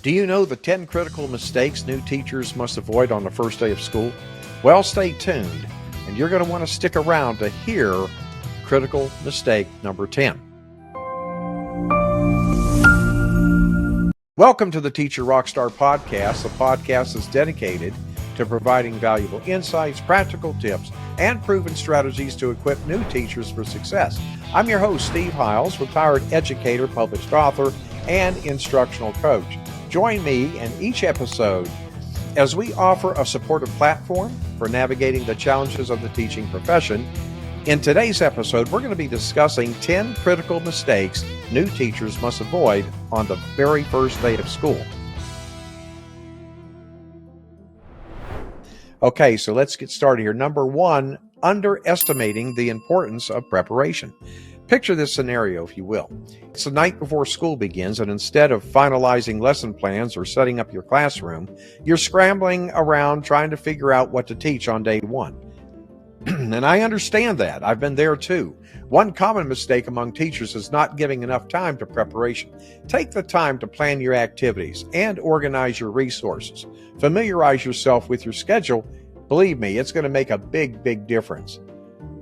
Do you know the 10 critical mistakes new teachers must avoid on the first day of school? Well, stay tuned, and you're going to want to stick around to hear critical mistake number 10. Welcome to the Teacher RockStar podcast. The podcast is dedicated to providing valuable insights, practical tips, and proven strategies to equip new teachers for success. I'm your host, Steve Hiles, retired educator, published author, and instructional coach. Join me in each episode as we offer a supportive platform for navigating the challenges of the teaching profession. In today's episode, we're going to be discussing 10 critical mistakes new teachers must avoid on the very first day of school. Okay, so let's get started here. Number 1, underestimating the importance of preparation. Picture this scenario, if you will. It's the night before school begins, and instead of finalizing lesson plans or setting up your classroom, you're scrambling around trying to figure out what to teach on day 1. And I understand that. I've been there too. One common mistake among teachers is not giving enough time to preparation. Take the time to plan your activities and organize your resources. Familiarize yourself with your schedule. Believe me, it's going to make a big difference.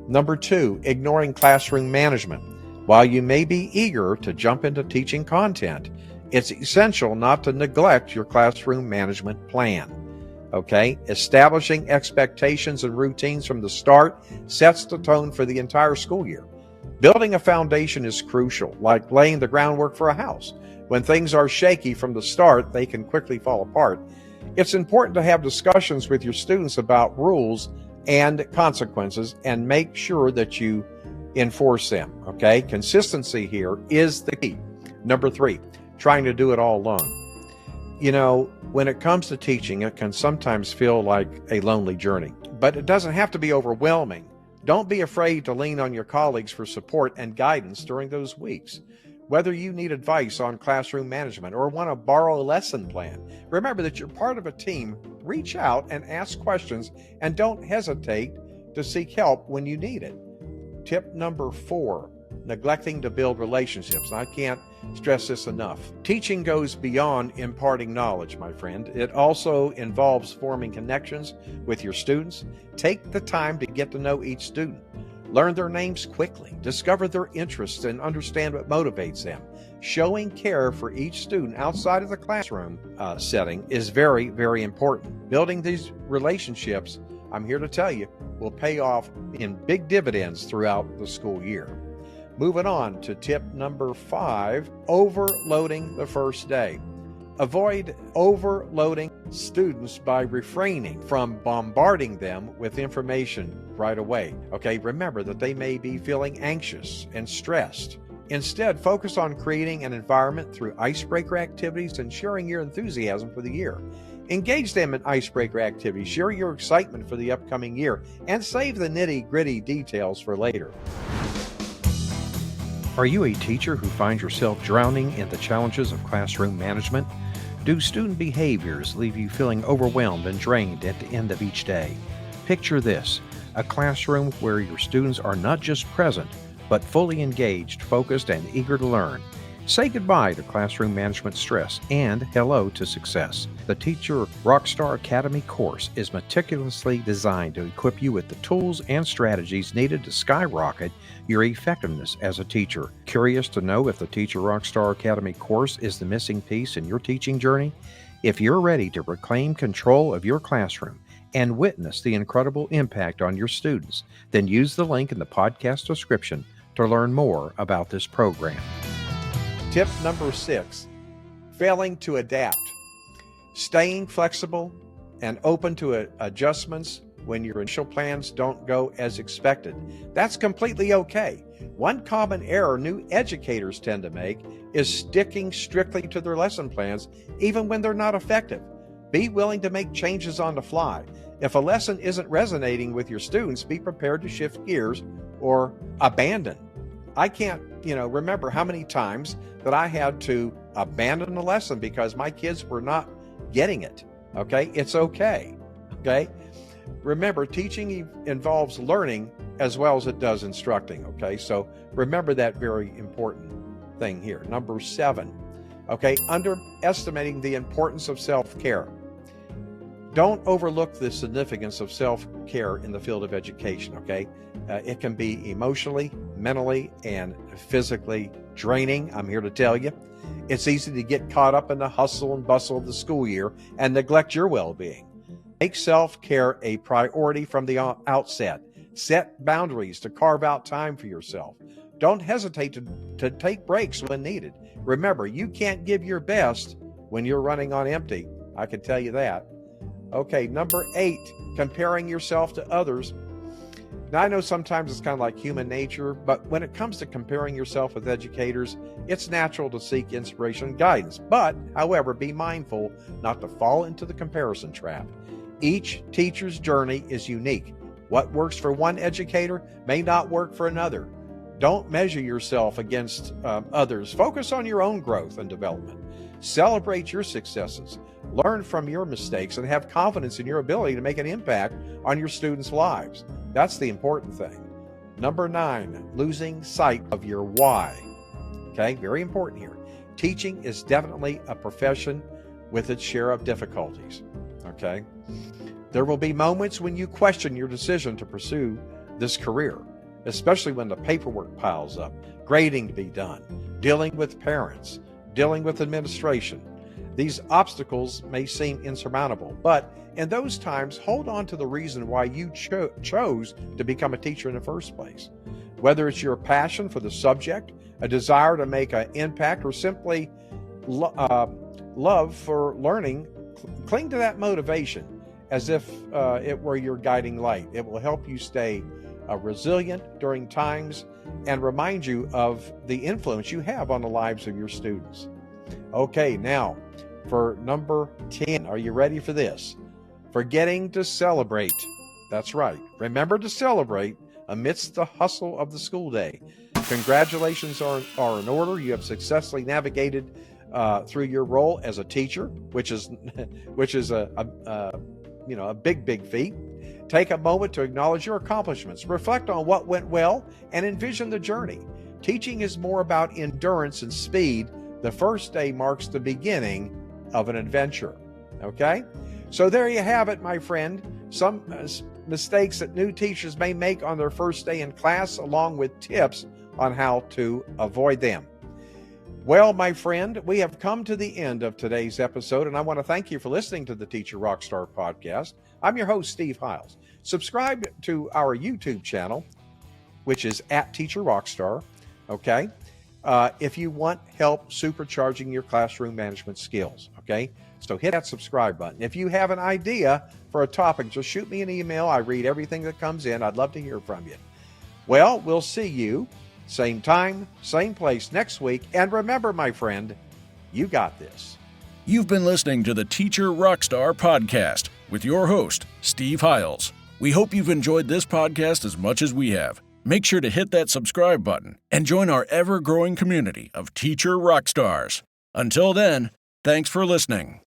Number 2, ignoring classroom management. While you may be eager to jump into teaching content, it's essential not to neglect your classroom management plan. Okay? Establishing expectations and routines from the start sets the tone for the entire school year. Building a foundation is crucial, like laying the groundwork for a house. When things are shaky from the start, they can quickly fall apart. It's important to have discussions with your students about rules and consequences and make sure that you enforce them. Okay? Consistency here is the key. Number 3, trying to do it all alone. You know, when it comes to teaching, it can sometimes feel like a lonely journey, but it doesn't have to be overwhelming. Don't be afraid to lean on your colleagues for support and guidance during those weeks. Whether you need advice on classroom management or want to borrow a lesson plan, remember that you're part of a team. Reach out and ask questions, and don't hesitate to seek help when you need it. Tip number 4, neglecting to build relationships. And I can't stress this enough. Teaching goes beyond imparting knowledge, my friend. It also involves forming connections with your students. Take the time to get to know each student. Learn their names quickly, discover their interests, and understand what motivates them. Showing care for each student outside of the classroom setting is very important. Building these relationships, I'm here to tell you, will pay off in big dividends throughout the school year. Moving on to tip number 5, overloading the first day. Avoid overloading students by refraining from bombarding them with information right away. Okay, remember that they may be feeling anxious and stressed. Instead, focus on creating an environment through icebreaker activities and sharing your enthusiasm for the year. Engage them in icebreaker activities, share your excitement for the upcoming year, and save the nitty-gritty details for later. Are you a teacher who finds yourself drowning in the challenges of classroom management? Do student behaviors leave you feeling overwhelmed and drained at the end of each day? Picture this, a classroom where your students are not just present, but fully engaged, focused, and eager to learn. Say goodbye to classroom management stress and hello to success. The Teacher RockStar Academy course is meticulously designed to equip you with the tools and strategies needed to skyrocket your effectiveness as a teacher. Curious to know if the Teacher RockStar Academy course is the missing piece in your teaching journey? If you're ready to reclaim control of your classroom and witness the incredible impact on your students, then use the link in the podcast description to learn more about this program. Tip number 6, failing to adapt. Staying flexible and open to adjustments when your initial plans don't go as expected. That's completely okay. One common error new educators tend to make is sticking strictly to their lesson plans, even when they're not effective. Be willing to make changes on the fly. If a lesson isn't resonating with your students, be prepared to shift gears or abandon. I can't, remember how many times that I had to abandon a lesson because my kids were not getting it. Okay? It's okay. Okay? Remember, teaching involves learning as well as it does instructing. Okay? So remember that very important thing here. Number 7, Okay, underestimating the importance of self-care. Don't overlook the significance of self-care in the field of education, okay? It can be emotionally, mentally, and physically draining, I'm here to tell you. It's easy to get caught up in the hustle and bustle of the school year and neglect your well-being. Make self-care a priority from the outset. Set boundaries to carve out time for yourself. Don't hesitate to take breaks when needed. Remember, you can't give your best when you're running on empty. I can tell you that. Okay, number 8, comparing yourself to others. Now, I know sometimes it's kind of like human nature, but when it comes to comparing yourself with educators, it's natural to seek inspiration and guidance. But, however, be mindful not to fall into the comparison trap. Each teacher's journey is unique. What works for one educator may not work for another. Don't measure yourself against others. Focus on your own growth and development. Celebrate your successes. Learn from your mistakes and have confidence in your ability to make an impact on your students' lives. That's the important thing. Number 9, losing sight of your why. Okay, very important here. Teaching is definitely a profession with its share of difficulties. Okay, there will be moments when you question your decision to pursue this career, especially when the paperwork piles up, grading to be done, dealing with parents, dealing with administration. These obstacles may seem insurmountable, but in those times, hold on to the reason why you chose to become a teacher in the first place. Whether it's your passion for the subject, a desire to make an impact, or simply love for learning, cling to that motivation as if it were your guiding light. It will help you stay resilient during times and remind you of the influence you have on the lives of your students. Okay, now for number 10, are you ready for this? Forgetting to celebrate. That's right. Remember to celebrate amidst the hustle of the school day. Congratulations are in order. You have successfully navigated through your role as a teacher, which is a big feat. Take a moment to acknowledge your accomplishments, reflect on what went well, and envision the journey. Teaching is more about endurance and speed. The first day marks the beginning of an adventure. Okay? So there you have it, my friend. Some mistakes that new teachers may make on their first day in class, along with tips on how to avoid them. Well, my friend, we have come to the end of today's episode, and I want to thank you for listening to the Teacher RockStar podcast. I'm your host, Steve Hiles. Subscribe to our YouTube channel, which is at Teacher RockStar, okay? If you want help supercharging your classroom management skills, okay? So hit that subscribe button. If you have an idea for a topic, just shoot me an email. I read everything that comes in. I'd love to hear from you. Well, we'll see you same time, same place next week. And remember, my friend, you got this. You've been listening to the Teacher RockStar podcast with your host, Steve Hiles. We hope you've enjoyed this podcast as much as we have. Make sure to hit that subscribe button and join our ever-growing community of Teacher RockStars. Until then, thanks for listening.